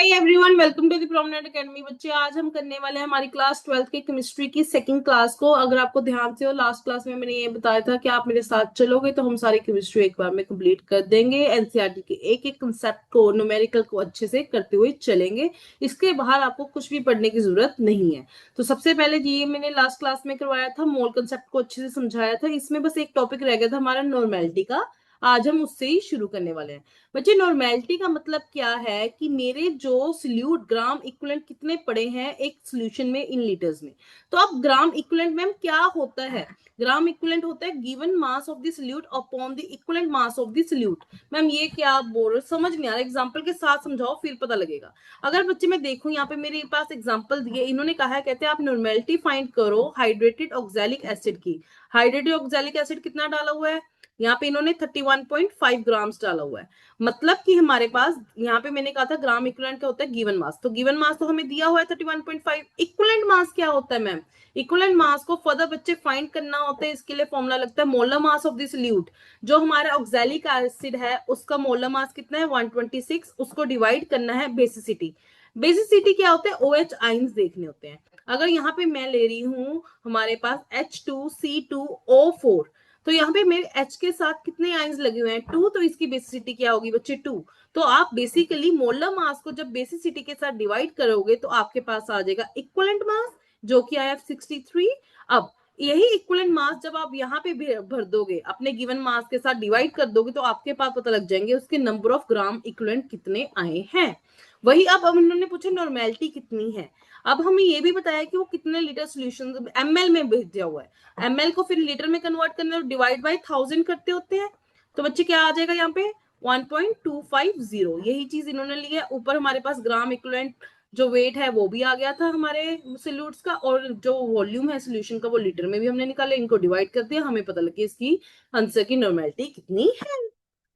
Hi everyone, welcome to the Prominent Academy. बच्चे, आज हम करने वाले हैं हमारी क्लास 12th की केमिस्ट्री की सेकंड क्लास को। अगर आपको ध्यान से हो, लास्ट क्लास में मैंने ये बताया था कि आप मेरे साथ चलोगे तो हम सारी केमिस्ट्री एक बार में कंप्लीट कर देंगे। एनसीईआरटी के एक एक कंसेप्ट को, न्यूमेरिकल को अच्छे से करते हुए चलेंगे। इसके बाहर आपको कुछ भी पढ़ने की जरूरत नहीं है। तो सबसे पहले ये मैंने लास्ट क्लास में करवाया था, मोल कंसेप्ट को अच्छे से समझाया था। इसमें बस एक टॉपिक रह गया था हमारा नॉर्मेलिटी का। आज हम उससे ही शुरू करने वाले हैं। बच्चे, नॉर्मेलिटी का मतलब क्या है कि मेरे जो सल्यूट ग्राम इक्विवेलेंट कितने पड़े हैं एक सोल्यूशन में इन लीटर्स में। तो अब ग्राम इक्विवेलेंट मैम क्या होता है? ग्राम इक्विवेलेंट होता है given mass of the solute upon the equivalent mass of the solute. Ma'am ये क्या आप बोल रहे हो? समझ नहीं आ रहा, एग्जांपल के साथ समझाओ फिर पता लगेगा। अगर बच्चे मैं देखूं, यहाँ पे मेरे पास एग्जांपल दिए, इन्होंने कहा है, कहते हैं आप नॉर्मेलिटी फाइंड करो हाइड्रेटेड ऑक्सैलिक एसिड की। हाइड्रेटेड ऑक्सैलिक एसिड कितना डाला हुआ है? यहाँ पे इन्होंने 31.5 ग्राम्स डाला हुआ है। मतलब कि हमारे पास यहाँ पे मैंने कहा था ग्राम इक्विवेलेंट क्या होता है? Given mass. तो गिवन मास तो हमें दिया हुआ है 31.5। इक्विवेलेंट मास क्या होता है मैम? इक्विवेलेंट मास को फर्दर बच्चे फाइंड करना होता है। इसके लिए फॉर्मूला लगता है molar mass of the solute. जो हमारा ऑक्सैलिक एसिड है उसका मोलर मास कितना है? 126। उसको डिवाइड करना है बेसिसिटी। बेसिसिटी क्या होता है? OH आइंस देखने होते हैं। अगर यहाँ पे मैं ले रही हूँ हमारे पास H2C2O4, तो यहाँ पे मेरे H के साथ कितने आइंस लगे हुए हैं? 2। तो इसकी बेसिसिटी क्या होगी बच्चे? 2। तो आप बेसिकली मोलर मास को जब बेसिसिटी के साथ डिवाइड करोगे तो आपके पास आ जाएगा इक्विवेलेंट मास, जो कि आया 63। अब यही इक्विवेलेंट मास जब आप यहाँ पे भर दोगे, अपने गिवन मास के साथ डिवाइड कर दोगे, तो आपके पास पता लग जाएंगे उसके नंबर ऑफ ग्राम इक्विवेलेंट कितने आए हैं। वही अब उन्होंने पूछा नॉर्मेलिटी कितनी है। अब हमें ये भी बताया कि वो कितने लीटर सोल्यूशन एमएल में भेजा हुआ है। एमएल को फिर लीटर में कन्वर्ट करने और डिवाइड बाय 1000 करते होते हैं। तो बच्चे क्या आ जाएगा यहाँ पे? 1.250। यही चीज इन्होंने ली है। ऊपर हमारे पास ग्राम इक्विवेलेंट जो वेट है वो भी आ गया था हमारे सोल्यूट्स का, और जो वॉल्यूम है सोल्यूशन का वो लीटर में भी हमने निकाले। इनको डिवाइड कर दिया, हमें पता लग गया इसकी आंसर की नॉर्मेलिटी कितनी है।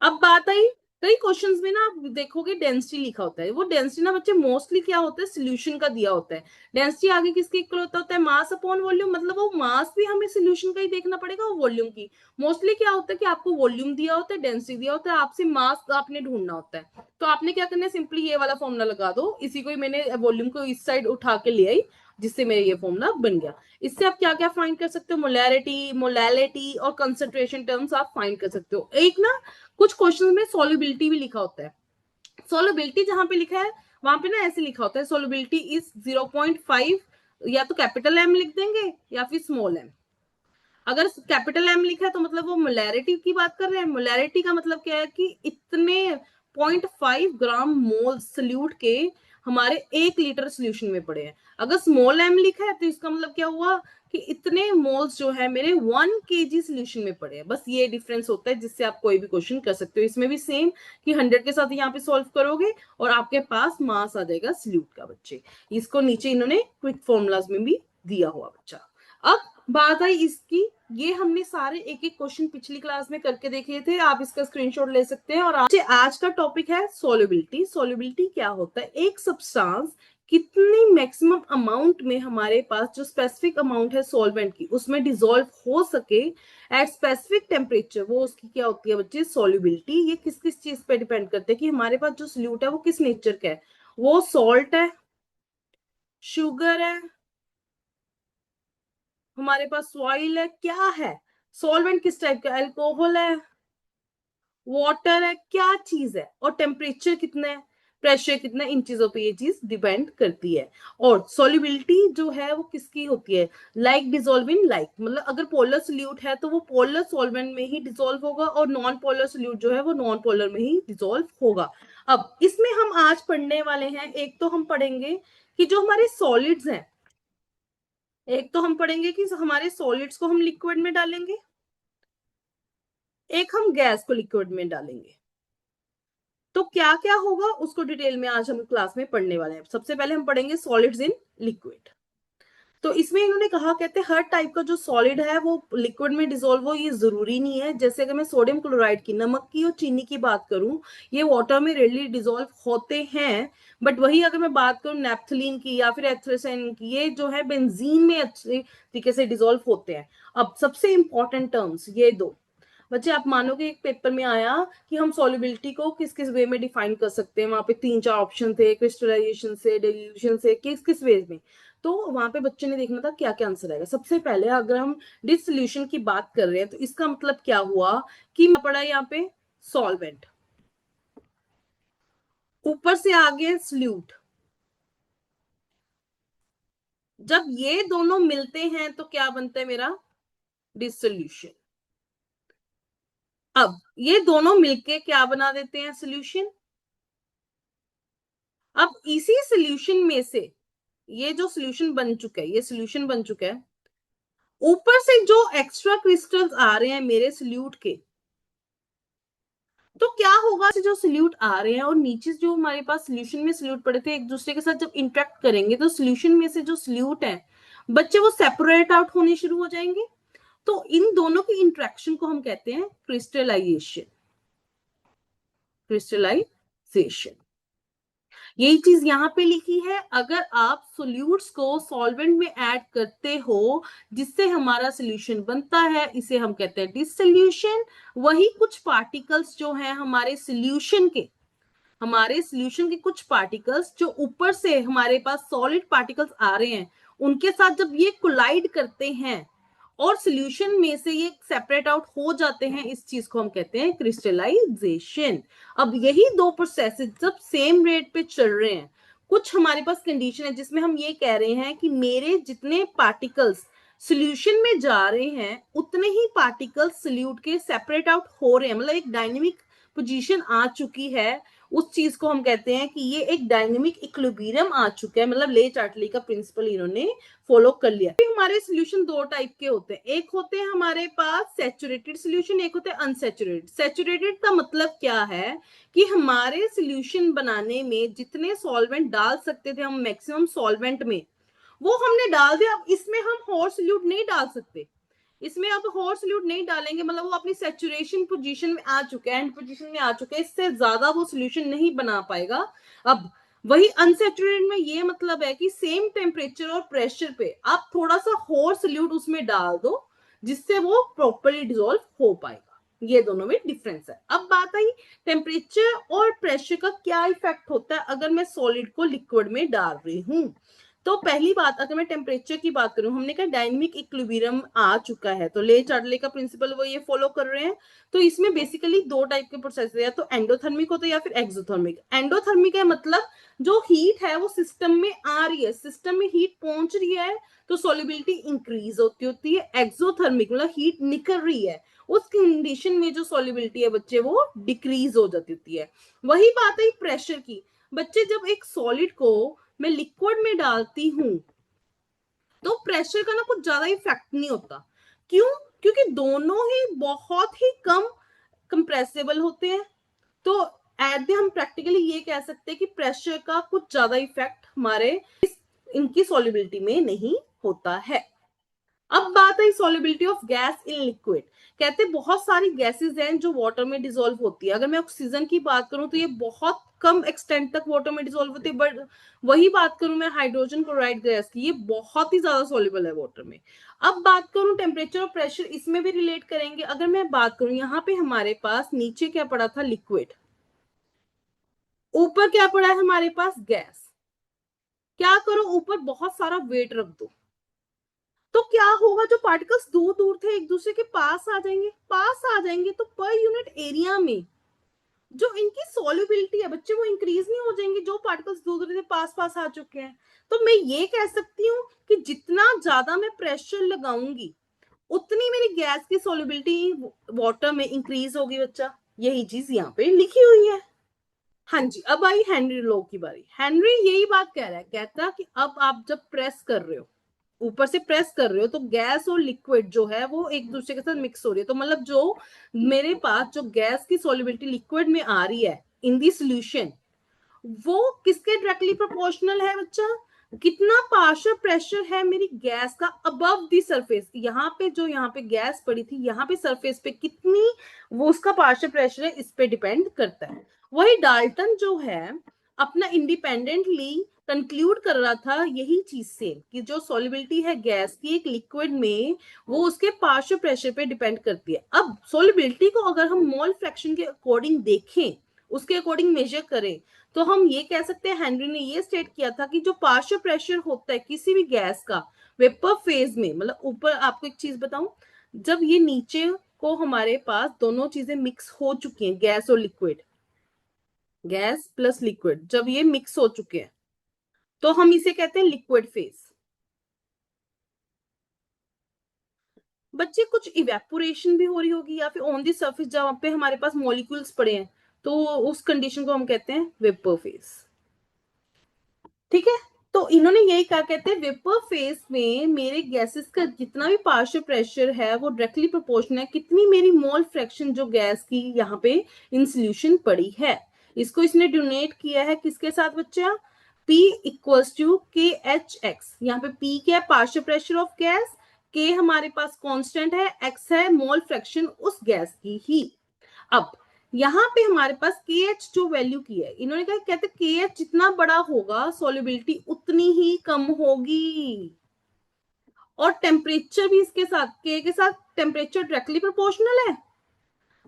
अब बात आई, कई क्वेश्चंस में ना आप देखोगे डेंसिटी लिखा होता है। वो डेंसिटी ना बच्चे मोस्टली क्या होता है? सोल्यूशन का दिया होता है। डेंसिटी आगे किसके इक्वल होता है? Mass upon volume. मतलब वो मास भी हमें सोल्यूशन का ही देखना पड़ेगा और वॉल्यूम की। मोस्टली क्या होता है कि आपको वॉल्यूम दिया होता है, डेंसिटी दिया होता है, आपसे मास आपने ढूंढना होता है। तो आपने क्या करना है? सिंपली ये वाला फॉर्मूला लगा दो। इसी को मैंने वॉल्यूम को इस साइड उठा के ले आई, जिससे मेरे ये फॉर्मूला बन गया। इससे आप क्या क्या फाइंड कर सकते हो? मोलैरिटी, मोलैलिटी और कंसंट्रेशन टर्म्स आप फाइंड कर सकते हो। एक ना कुछ क्वेश्चन में सोल्युबिलिटी भी लिखा होता है। सोल्युबिलिटी जहां पे लिखा है वहां पे ना ऐसे लिखा होता है, सोल्युबिलिटी इज 0.5। या तो कैपिटल एम लिख देंगे या फिर स्मॉल एम। अगर कैपिटल एम लिखा है तो मतलब वो मोलैरिटी की बात कर रहे हैं। मोलैरिटी का मतलब क्या है कि इतने 0.5 ग्राम मोल सल्यूट के हमारे 1 लीटर सोल्यूशन में पड़े हैं। अगर स्मॉल एम लिखा है तो इसका मतलब क्या हुआ कि इतने मोल्स जो है मेरे 1 kg सोल्यूशन में पड़े हैं। बस ये डिफरेंस होता है जिससे आप कोई भी क्वेश्चन कर सकते हो। इसमें भी सेम कि 100 के साथ यहाँ पे सॉल्व करोगे और आपके पास मास आ जाएगा सल्यूट का। बच्चे, इसको नीचे इन्होंने क्विक फॉर्मूलाज में भी दिया हुआ बच्चा। अब बात आई इसकी, ये हमने सारे एक एक क्वेश्चन पिछली क्लास में करके देखे थे। आप इसका स्क्रीनशॉट ले सकते हैं। और आज का टॉपिक है सोल्युबिलिटी। सोल्युबिलिटी क्या होता है? एक सब्सटेंस कितनी मैक्सिमम अमाउंट में हमारे पास जो स्पेसिफिक अमाउंट है सॉल्वेंट की उसमें डिसॉल्व हो सके एट स्पेसिफिक टेम्परेचर, वो उसकी क्या होती है बच्चे? सोल्युबिलिटी। ये किस किस चीज पे डिपेंड करते हैं कि हमारे पास जो सोल्यूट है वो किस नेचर का है? वो सॉल्ट है, शुगर है, हमारे पास सॉइल है, क्या है? सॉल्वेंट किस टाइप का? अल्कोहल है, वाटर है, क्या चीज है? और टेम्परेचर कितना है, प्रेशर कितना है, इन चीजों पे ये चीज डिपेंड करती है। और सॉल्युबिलिटी जो है वो किसकी होती है? Like dissolve in like. मतलब अगर पोलर सोल्यूट है तो वो पोलर सॉल्वेंट में ही डिसॉल्व होगा, और नॉन पोलर सोल्यूट जो है वो नॉन पोलर में ही डिसॉल्व होगा। अब इसमें हम आज पढ़ने वाले हैं, एक तो हम पढ़ेंगे कि जो हमारे सॉलिड्स हैं, एक तो हम पढ़ेंगे कि हमारे सॉलिड्स को हम लिक्विड में डालेंगे, एक हम गैस को लिक्विड में डालेंगे। तो क्या क्या होगा उसको डिटेल में आज हम क्लास में पढ़ने वाले हैं। सबसे पहले हम पढ़ेंगे सॉलिड्स इन लिक्विड। तो इसमें इन्होंने कहा, कहते हैं हर टाइप का जो सॉलिड है वो लिक्विड में डिसॉल्व हो ये जरूरी नहीं है। जैसे अगर मैं सोडियम क्लोराइड की, नमक की और चीनी की बात करूं, ये वाटर में रेडली डिसॉल्व होते हैं। बट वही अगर मैं बात करूं नेप्थलीन की या फिर एथ्रेसिन की, ये जो है बेंजीन में अच्छे तरीके से डिसॉल्व होते हैं। अब सबसे इंपॉर्टेंट टर्म्स ये दो। बच्चे आप मानोगे एक पेपर में आया कि हम सॉल्युबिलिटी को किस किस वे में डिफाइन कर सकते हैं, वहां पे 3-4 ऑप्शन थे, क्रिस्टलाइजेशन से, डिल्यूशन से, किस किस वे में। तो वहां पे बच्चे ने देखना था क्या क्या आंसर आएगा। सबसे पहले अगर हम डिसोल्यूशन की बात कर रहे हैं तो इसका मतलब क्या हुआ कि पड़ा यहाँ पे सॉल्वेंट, ऊपर से आगे सल्यूट। जब ये दोनों मिलते हैं तो क्या बनता है मेरा डिसोल्यूशन। अब ये दोनों मिलके क्या बना देते हैं सोल्यूशन। अब इसी सोल्यूशन में से ये जो सोल्यूशन बन चुका है, ये सोल्यूशन बन चुका है, ऊपर से जो एक्स्ट्रा क्रिस्टल्स आ रहे हैं मेरे सोल्यूट के, तो क्या होगा जो सोल्यूट आ रहे हैं और नीचे जो हमारे पास सोल्यूशन में सोल्यूट पड़े थे एक दूसरे के साथ जब इंटरेक्ट करेंगे तो सोल्यूशन में से जो सोल्यूट है बच्चे वो सेपरेट आउट होने शुरू हो जाएंगे। तो इन दोनों की इंटरेक्शन को हम कहते हैं क्रिस्टलाइजेशन। क्रिस्टलाइजेशन यही चीज यहाँ पे लिखी है। अगर आप सोल्यूट्स को सॉल्वेंट में ऐड करते हो जिससे हमारा सोल्यूशन बनता है, इसे हम कहते हैं डिसोल्यूशन। वही कुछ पार्टिकल्स जो है हमारे सोल्यूशन के, हमारे सोल्यूशन के कुछ पार्टिकल्स जो ऊपर से हमारे पास सॉलिड पार्टिकल्स आ रहे हैं उनके साथ जब ये कोलाइड करते हैं और सोल्यूशन में से ये सेपरेट आउट हो जाते हैं, इस चीज को हम कहते हैं क्रिस्टलाइजेशन। अब यही दो प्रोसेस जब सेम रेट पे चल रहे हैं, कुछ हमारे पास कंडीशन है जिसमें हम ये कह रहे हैं कि मेरे जितने पार्टिकल्स सोल्यूशन में जा रहे हैं उतने ही पार्टिकल्स सोल्यूट के सेपरेट आउट हो रहे हैं, मतलब एक डायनेमिक पोजीशन आ चुकी है। उस चीज को हम कहते हैं कि ये एक डायनेमिक इक्विलिब्रियम आ चुका है, मतलब ले चार्टली का प्रिंसिपल इन्होंने फॉलो कर लिया। हमारे सोल्यूशन दो टाइप के होते हैं, एक होते हैं हमारे पास सैचुरेटेड सोल्यूशन, एक होते हैं अनसैचुरेटेड। सैचुरेटेड का मतलब क्या है कि हमारे सोल्यूशन बनाने में जितने सॉल्वेंट डाल सकते थे हम मैक्सिमम सॉल्वेंट में, वो हमने डाल दिया। अब इसमें हम और सोल्यूट नहीं डाल सकते, इसमें अब और सोल्यूट नहीं डालेंगे, मतलब वो अपनी सैचुरेशन पोजीशन में आ चुके हैं, एंड पोजीशन में आ चुके हैं, इससे ज्यादा वो सोल्यूशन नहीं बना पाएगा। अब वही अनसैचुरेटेड में ये मतलब है कि सेम टेम्परेचर और प्रेशर पे आप थोड़ा सा और सोल्यूट उसमें डाल दो जिससे वो प्रॉपरली डिसॉल्व हो पाएगा। ये दोनों में डिफरेंस है। अब बात आई टेम्परेचर और प्रेशर का क्या इफेक्ट होता है अगर मैं सॉलिड को लिक्विड में डाल रही हूं। तो पहली बात अगर मैं टेम्परेचर की बात करूं, हमने कहा डायनेमिक इक्विलिब्रियम आ चुका है, तो ले चार्टले का प्रिंसिपल वो ये फॉलो कर रहे हैं। तो इसमें बेसिकली दो टाइप के प्रोसेस है, या तो एंडोथर्मिक होता है या फिर एक्सोथर्मिक। एंडोथर्मिक है मतलब जो हीट है वो सिस्टम में आ रही है, सिस्टम में हीट पहुंच रही है तो सॉल्युबिलिटी इंक्रीज होती है। एक्सोथर्मिक मतलब हीट निकल रही है, उस कंडीशन में जो सॉल्युबिलिटी है बच्चे वो डिक्रीज हो जाती होती है। वही बात है प्रेशर की। बच्चे जब एक सॉलिड को मैं लिक्विड में डालती हूं तो प्रेशर का ना कुछ ज्यादा इफेक्ट नहीं होता। क्यों? क्योंकि दोनों ही बहुत ही कम कंप्रेसिबल होते हैं। तो एट द हम प्रैक्टिकली ये कह सकते हैं कि प्रेशर का कुछ ज्यादा इफेक्ट हमारे इनकी सॉल्युबिलिटी में नहीं होता है। अब बात है solubility of gas in liquid. कहते हैं बहुत सारी गैसेस हैं जो वाटर में डिसॉल्व होती है। अगर मैं ऑक्सीजन की बात करूं तो ये बहुत कम एक्सटेंट तक वाटर में डिसॉल्व होती है, बट वही बात करूं मैं हाइड्रोजन क्लोराइड गैस की, ये बहुत ही ज्यादा सॉल्युबल है वाटर में। अब बात करूं टेम्परेचर और प्रेशर, इसमें भी रिलेट करेंगे। अगर मैं बात करूं यहाँ पे हमारे पास नीचे क्या पड़ा था लिक्विड, ऊपर क्या पड़ा है हमारे पास गैस। क्या करो ऊपर बहुत सारा वेट रख दो तो क्या होगा, जो पार्टिकल्स दूर दूर थे एक दूसरे के पास आ जाएंगे, पास आ जाएंगे तो पर यूनिट एरिया में जो इनकी सॉल्युबिलिटी है बच्चे वो इंक्रीज नहीं हो जाएंगे, जो पार्टिकल्स दूर दूर से पास पास आ चुके हैं। तो मैं ये कह सकती हूँ कि जितना ज्यादा मैं प्रेशर लगाऊंगी उतनी मेरी गैस की सॉल्युबिलिटी वाटर में इंक्रीज होगी बच्चा। यही चीज यहाँ पे लिखी हुई है। हाँ जी, अब आई हेनरी लो की बारी। हेनरी यही बात कह रहा है, कहता कि अब आप जब प्रेस कर रहे हो, ऊपर से प्रेस कर रहे हो तो गैस और लिक्विड जो है वो एक दूसरे के साथ मिक्स हो रही है। तो मतलब जो मेरे पास जो गैस की सॉल्युबिलिटी लिक्विड में आ रही है इन दी सोल्यूशन, वो किसके डायरेक्टली प्रोपोर्शनल है बच्चा, कितना पार्शियल प्रेशर है मेरी गैस का अबव दी सरफेस। यहाँ पे जो यहाँ पे गैस पड़ी थी यहाँ पे सरफेस पे कितनी वो उसका पार्शियल प्रेशर है, इस पे डिपेंड करता है। वही डाल्टन जो है अपना इंडिपेंडेंटली कंक्लूड कर रहा था यही चीज से कि जो सॉल्युबिलिटी है गैस की एक लिक्विड में वो उसके पार्शियल प्रेशर पे डिपेंड करती है। अब सॉल्युबिलिटी को अगर हम मोल फ्रैक्शन के अकॉर्डिंग देखें, उसके अकॉर्डिंग मेजर करें, तो हम ये कह सकते हैं, हेनरी ने ये स्टेट किया था कि जो पार्शियल प्रेशर होता है किसी भी गैस का वेपर फेज में, मतलब ऊपर आपको एक चीज बताऊं, जब ये नीचे को हमारे पास दोनों चीजें मिक्स हो चुकी हैं, गैस और लिक्विड, गैस प्लस लिक्विड जब ये मिक्स हो चुके हैं तो हम इसे कहते हैं लिक्विड फेज। बच्चे कुछ इवेपोरेशन भी हो रही होगी या फिर ऑन दी सरफेस जहां पे हमारे पास मॉलिक्यूल्स पड़े हैं, तो उस कंडीशन को हम कहते हैं वेपर फेज। ठीक है, तो इन्होंने यही कहा, कहते हैं वेपर फेज में मेरे गैसेस का जितना भी पार्शियल प्रेशर है वो डायरेक्टली प्रोपोर्शनल है कितनी मेरी मोल फ्रैक्शन जो गैस की यहाँ पे इन सोल्यूशन पड़ी है। इसको इसने डोनेट किया है किसके साथ बच्चा, P इक्वल्स टू के एच एक्स। यहाँ पे P क्या है, partial pressure of gas, K हमारे पास कांस्टेंट है, X है मोल फ्रैक्शन उस गैस की ही। अब यहाँ पे हमारे पास के एच जो वैल्यू की है, इन्होंने कहा, कहते के एच जितना बड़ा होगा सॉल्युबिलिटी उतनी ही कम होगी, और टेम्परेचर भी इसके साथ, के साथ टेम्परेचर डायरेक्टली प्रोपोर्शनल है,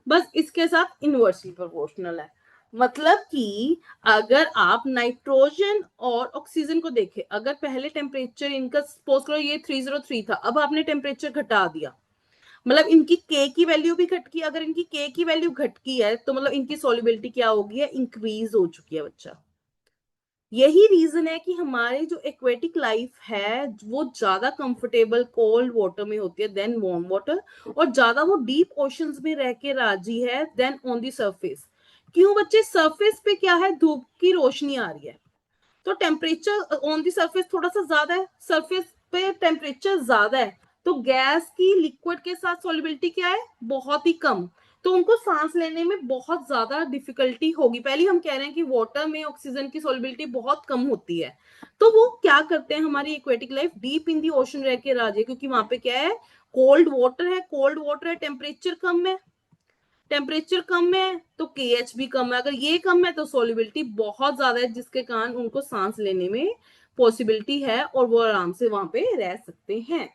बस इसके साथ इनवर्सली प्रोपोर्शनल है। मतलब कि अगर आप नाइट्रोजन और ऑक्सीजन को देखें, अगर पहले टेम्परेचर इनका सपोज करो ये 303 था, अब आपने टेम्परेचर घटा दिया, मतलब इनकी के की वैल्यू भी घट की, अगर इनकी के की वैल्यू घट की है तो मतलब इनकी सॉल्युबिलिटी क्या होगी है, इंक्रीज हो चुकी है बच्चा। यही रीजन है कि हमारे जो एक्वेटिक लाइफ है वो ज्यादा कंफर्टेबल कोल्ड वाटर में होती है देन वार्म वाटर, और ज्यादा वो डीप ओशंस में रह के राजी है देन ऑन दी सरफेस। क्यों बच्चे, सरफेस पे क्या है, धूप की रोशनी आ रही है, तो टेम्परेचर ऑन दी सरफेस थोड़ा सा ज्यादा है, सरफेस पे टेम्परेचर ज्यादा है, तो गैस की लिक्विड के साथ सॉल्युबिलिटी क्या है, बहुत ही कम, तो उनको सांस लेने में बहुत ज्यादा डिफिकल्टी होगी। पहले हम कह रहे हैं कि वाटर में ऑक्सीजन की सॉल्युबिलिटी बहुत कम होती है, तो वो क्या करते हैं, हमारी aquatic life deep in the ocean रह के राजी है, क्योंकि वहां पे क्या है, कोल्ड वाटर है, कोल्ड वाटर है, टेम्परेचर कम है, टेम्परेचर कम है तो के एच भी कम है, अगर ये कम है तो सोल्युबिलिटी बहुत ज्यादा है, जिसके कारण उनको सांस लेने में पॉसिबिलिटी है और वो आराम से वहां पे रह सकते हैं।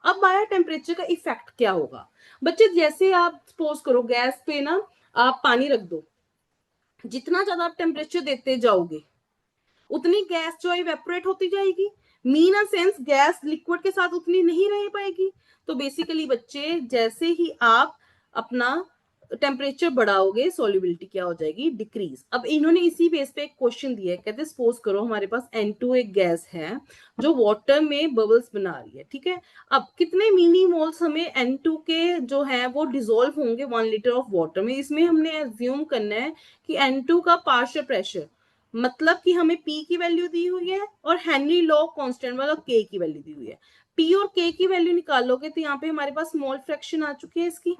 अब आया टेम्परेचर का इफेक्ट क्या होगा बच्चे, जैसे आप सपोज करो गैस पे ना आप पानी रख दो, जितना ज्यादा आप टेम्परेचर देते जाओगे उतनी गैस जो इवेपोरेट होती जाएगी, मीन सेंस गैस लिक्विड के साथ उतनी नहीं रह पाएगी। तो बेसिकली बच्चे जैसे ही आप अपना टेम्परेचर बढ़ाओगे सॉल्युबिलिटी क्या हो जाएगी, डिक्रीज। अब इन्होंने इसी बेस पे एक क्वेश्चन दिया है, कहते सपोज करो हमारे पास N2 एक गैस है जो वाटर में बबल्स बना रही है, ठीक है। अब कितने मिली मोल्स हमें N2 के जो है वो डिसोल्व होंगे 1 लीटर ऑफ वाटर में, इसमें हमने एज्यूम करना है कि N2 का पार्शियल प्रेशर, मतलब कि हमें P की वैल्यू दी हुई है और हेनरी लॉ कांस्टेंट वाला K की वैल्यू दी हुई है। P और K की वैल्यू निकालोगे तो यहाँ पे हमारे पास मोल फ्रैक्शन आ चुकी है, इसकी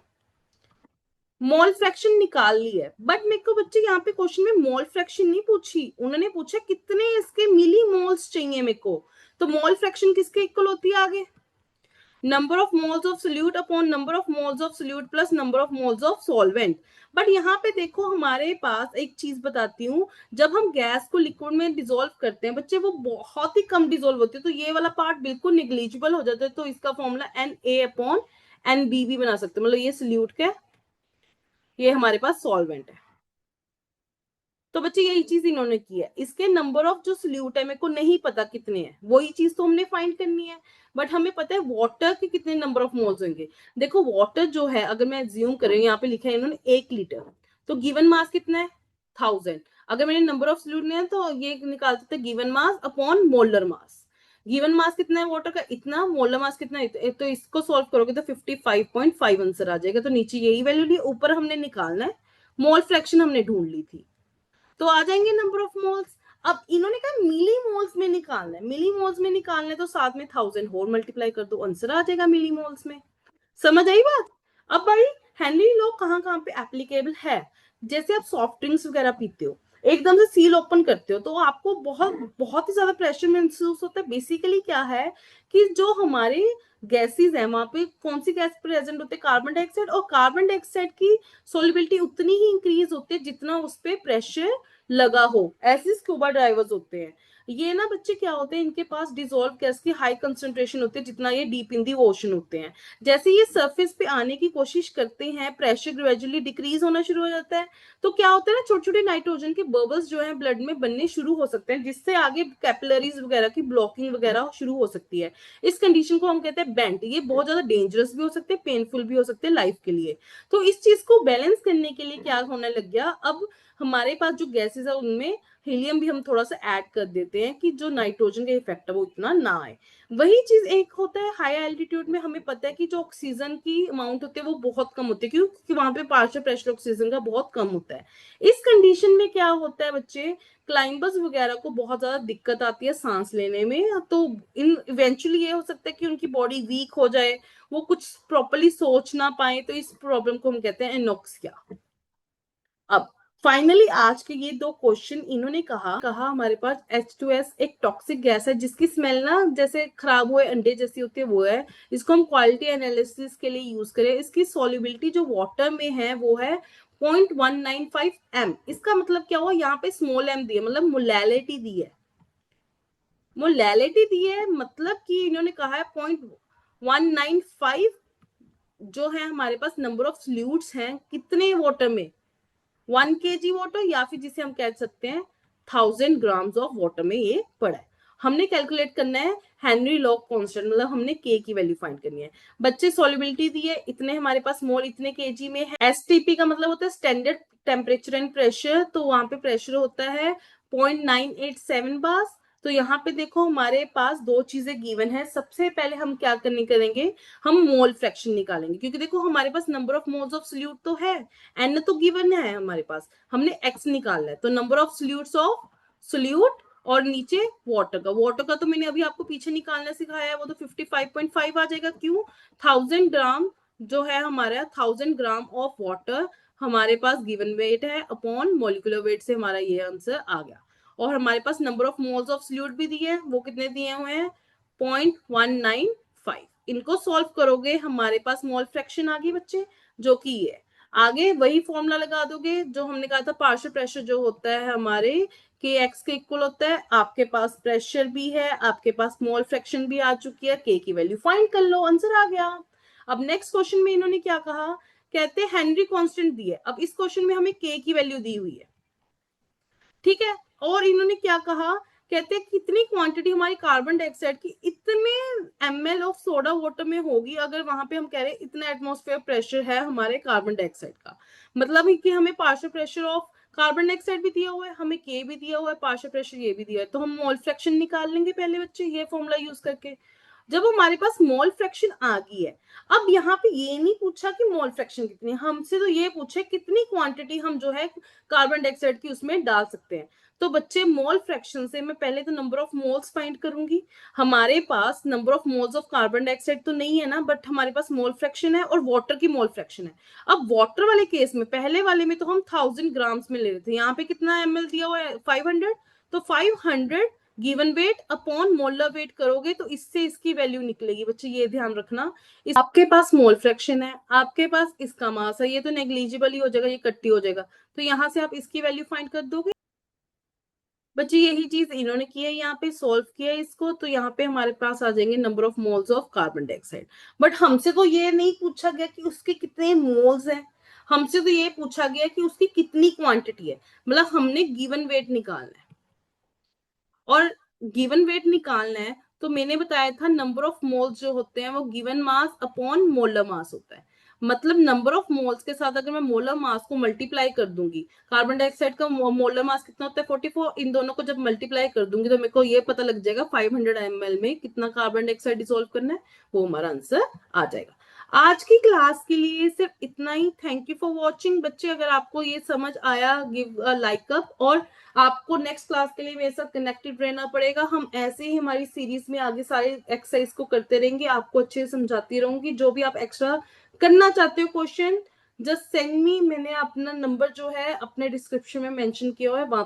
मोल फ्रैक्शन निकाल ली है। बट मेरे को बच्चे यहाँ पे क्वेश्चन में मोल फ्रैक्शन नहीं पूछी, उन्होंने पूछा कितने इसके मिली मोल्स चाहिए मेरे को, तो मोल फ्रैक्शन किसके इक्वल होती है आगे, number of moles of solute upon number of moles of solute plus number of moles of solvent. But यहाँ पे देखो हमारे पास एक चीज बताती हूँ, जब हम गैस को लिक्विड में डिसोल्व करते हैं बच्चे वो बहुत ही कम डिसोल्व होती है, तो ये वाला पार्ट बिल्कुल निग्लिजिबल हो जाता है, तो इसका फॉर्मूला Na अपॉन Nb भी बना सकते हैं, मतलब ये सोल्यूट का, ये हमारे पास सॉल्वेंट है। तो बच्चे यही चीज इन्होंने की है, इसके नंबर ऑफ जो सोल्यूट है मेरे को नहीं पता कितने हैं, वही चीज तो हमने फाइंड करनी है, बट हमें पता है वाटर के कितने नंबर ऑफ मोल्स होंगे। देखो वाटर जो है अगर मैं एज्यूम करें, यहाँ पे लिखा है इन्होंने 1 लीटर, तो गिवन मास कितना है 1000, अगर मैंने नंबर ऑफ सोल्यूट नहीं है तो ये निकाल सकते given mass upon molar mass. Given mass कितना है वाटर का, इतना, मोलर मास कितना है, तो इसको सॉल्व करोगे तो 55.5 आंसर आ जाएगा। तो नीचे यही वैल्यू ली, ऊपर हमने निकालना है, मोल फ्रैक्शन हमने ढूंढ ली थी, तो आ जाएंगे नंबर ऑफ मोल्स। अब इन्होंने कहा मिली मोल्स में निकालना है, मिली मोल्स में निकालना है तो साथ में 1000 और मल्टीप्लाई कर दो, आंसर आ जाएगा मिली मोल्स में। समझ आई बात। अब भाई हेनरी लॉ कहाँ कहाँ पे एप्लीकेबल है, जैसे आप सॉफ्ट ड्रिंक्स वगैरह पीते हो, एकदम से सील ओपन करते हो तो आपको बहुत बहुत ही ज्यादा प्रेशर महसूस होता है। बेसिकली क्या है कि जो हमारे गैसेस है वहां पे कौन सी गैस प्रेजेंट होते हैं, कार्बन डाइऑक्साइड, और कार्बन डाइऑक्साइड की सोलिबिलिटी उतनी ही इंक्रीज होती है जितना उस पर प्रेशर लगा हो, ऐसे स्कूबा ड्राइवर्स होते हैं। ये ना बच्चे क्या होते हैं, इनके पास डिजोल्व गैस की हाई कंसंट्रेशन होती है जितना ये डीप इन दी ओशन होते हैं। जैसे ये सरफेस पे आने की कोशिश करते हैं, प्रेशर ग्रेजुअली डिक्रीज होना शुरू हो जाता है। तो क्या होता है ना, छोटे छोटे नाइट्रोजन के बबल्स जो है ब्लड में बनने शुरू हो सकते हैं, जिससे आगे कैपिलरीज वगैरह की ब्लॉकिंग वगैरह शुरू हो सकती है। इस कंडीशन को हम कहते हैं बेंट। ये बहुत ज्यादा डेंजरस भी हो सकते हैं, पेनफुल भी हो सकते हैं लाइफ के लिए। तो इस चीज को बैलेंस करने के लिए क्या होने लग गया, अब हमारे पास जो गैसेस है उनमें हीलियम भी हम थोड़ा सा ऐड कर देते हैं कि जो नाइट्रोजन का इफेक्ट है वो इतना ना आए। वही चीज एक होता है हाई एल्टीट्यूड में, हमें पता है कि जो ऑक्सीजन की अमाउंट होती है वो बहुत कम होती है, क्योंकि वहां पे पार्शियल प्रेशर ऑक्सीजन का बहुत कम होता है। इस कंडीशन में क्या होता है बच्चे, क्लाइंबर्स वगैरह को बहुत ज्यादा दिक्कत आती है सांस लेने में। तो इन इवेंचुअली ये हो सकता है कि उनकी बॉडी वीक हो जाए, वो कुछ प्रॉपरली सोच ना पाए। तो इस प्रॉब्लम को हम कहते हैं एनोक्सिया। अब फाइनली आज के ये दो क्वेश्चन इन्होंने कहा हमारे पास H2S एक टॉक्सिक गैस है जिसकी स्मेल ना जैसे खराब हुए अंडे जैसी होती है, वो है। इसको हम क्वालिटी एनालिसिस के लिए यूज करें। इसकी सॉल्युबिलिटी जो वाटर में है वो है 0.195 m। इसका मतलब क्या हुआ, यहाँ पे स्मॉल m दी है, मतलब मोलैलिटी दी है। मोलैलिटी दी है मतलब कि इन्होंने कहा है 0.195 जो है हमारे पास नंबर ऑफ सॉल्यूट्स हैं कितने वाटर में, 1 kg वाटर, या फिर जिसे हम कह सकते हैं 1000 ग्राम्स ऑफ वाटर में ये पड़ा है। हमने कैलकुलेट करना है हेनरी लॉग कांस्टेंट, मतलब हमने के की वैल्यू फाइंड करनी है। बच्चे सॉल्युबिलिटी दी है, इतने हमारे पास मोल इतने केजी में है। एसटीपी का मतलब होता है स्टैंडर्ड टेम्परेचर एंड प्रेशर, तो वहां पे प्रेशर होता है 0.987 बार। तो यहाँ पे देखो हमारे पास दो चीजें गिवन है। सबसे पहले हम क्या करेंगे, हम मोल फ्रैक्शन निकालेंगे, क्योंकि देखो हमारे पास number of moles of solute तो है, एन तो गिवन है हमारे पास, हमने एक्स निकालना है। तो number of solutes of solute और नीचे वाटर का तो मैंने अभी आपको पीछे निकालना सिखाया है, वो तो 55.5 आ जाएगा। क्यों, 1000 ग्राम जो है हमारा 1000 ग्राम ऑफ वाटर हमारे पास गिवन वेट है अपॉन मोलिकुलर वेट से हमारा ये आंसर आ गया। और हमारे पास number of moles of solute भी दिए हैं, वो कितने दिए हुए हैं 0.195। इनको सॉल्व करोगे हमारे पास मोल फ्रैक्शन आ गई बच्चे, जो कि ये आगे वही फॉर्मूला लगा दोगे जो हमने कहा था, पार्शियल प्रेशर जो होता है हमारे के एक्स के इक्वल होता है। आपके पास प्रेशर भी है, आपके पास मोल फ्रैक्शन भी आ चुकी है, के की वैल्यू फाइंड कर लो, आंसर आ गया। अब नेक्स्ट क्वेश्चन में इन्होंने क्या कहा, कहते हैं हेनरी कांस्टेंट दी है। अब इस क्वेश्चन में हमें के की वैल्यू दी हुई है, ठीक है। और इन्होंने क्या कहा, कहते हैं कितनी क्वांटिटी हमारी कार्बन डाइऑक्साइड की इतने ml ऑफ सोडा वाटर में होगी, अगर वहां पे हम कह रहे हैं इतना एटमॉस्फेयर प्रेशर है हमारे कार्बन डाइऑक्साइड का। मतलब कि हमें partial pressure of carbon dioxide भी दिया हुआ है, हमें के भी दिया हुआ है, पार्शियल प्रेशर ये भी दिया है। तो हम मोल फ्रैक्शन निकाल लेंगे पहले बच्चे ये फॉर्मूला यूज करके। जब हमारे पास मोल फ्रैक्शन आ गई है, अब यहाँ पे ये नहीं पूछा कि मोल फ्रैक्शन कितनी है, हमसे तो ये पूछे कितनी क्वांटिटी हम जो है कार्बन डाइऑक्साइड की उसमें डाल सकते हैं। तो बच्चे मोल फ्रैक्शन से मैं पहले तो नंबर ऑफ मोल्स फाइंड करूंगी। हमारे पास number of moles of carbon dioxide तो नहीं है ना, बट हमारे पास मोल फ्रैक्शन है और वाटर की मोल फ्रैक्शन है। अब वाटर वाले केस में, पहले वाले में तो हम 1000 ग्राम्स में ले रहे थे, यहाँ पे कितना ml दिया हुआ है 500। तो 500 given weight upon molar weight करोगे तो इससे इसकी वैल्यू निकलेगी बच्चे, ये ध्यान रखना। आपके पास मोल फ्रैक्शन है, आपके पास इसका मास है, ये तो नेग्लिजिबल ही हो जाएगा, ये कट्टी हो जाएगा। तो यहाँ से आप इसकी वैल्यू फाइंड कर दोगे बच्चे। यही चीज इन्होंने की है, यहाँ पे सोल्व किया है इसको। तो यहाँ पे हमारे पास आ जाएंगे number of moles of carbon dioxide. But हमसे तो ये नहीं पूछा गया कि उसके कितने मोल्स हैं, हमसे तो ये पूछा गया कि उसकी कितनी क्वांटिटी है। मतलब हमने गिवन वेट निकालना है, और गिवन वेट निकालना है तो मैंने बताया था नंबर ऑफ मोल्स जो होते हैं वो given mass upon molar mass होता है। मतलब नंबर ऑफ मोल्स के साथ अगर मैं मोलर मास को मल्टीप्लाई कर दूंगी, कार्बन डाइऑक्साइड का मोलर मास कितना होता है 44, इन दोनों को जब मल्टीप्लाई कर दूंगी तो मेरे को ये पता लग जाएगा 500 ml में कितना कार्बन डाइऑक्साइड डिसोल्व करना है, वो हमारा आंसर आ जाएगा। आज की क्लास के लिए सिर्फ इतना ही। थैंक यू फॉर वॉचिंग बच्चे। अगर आपको ये समझ आया गिव अ लाइक अप, और आपको नेक्स्ट क्लास के लिए मेरे साथ कनेक्टेड रहना पड़ेगा। हम ऐसे ही हमारी सीरीज में आगे सारे एक्सरसाइज को करते रहेंगे, आपको अच्छे से समझाती रहूंगी। जो भी आप एक्स्ट्रा करना चाहते हो क्वेश्चन, जस्ट सेंड मी। मैंने अपना नंबर जो है अपने डिस्क्रिप्शन में मेंशन किया हुआ है, वहां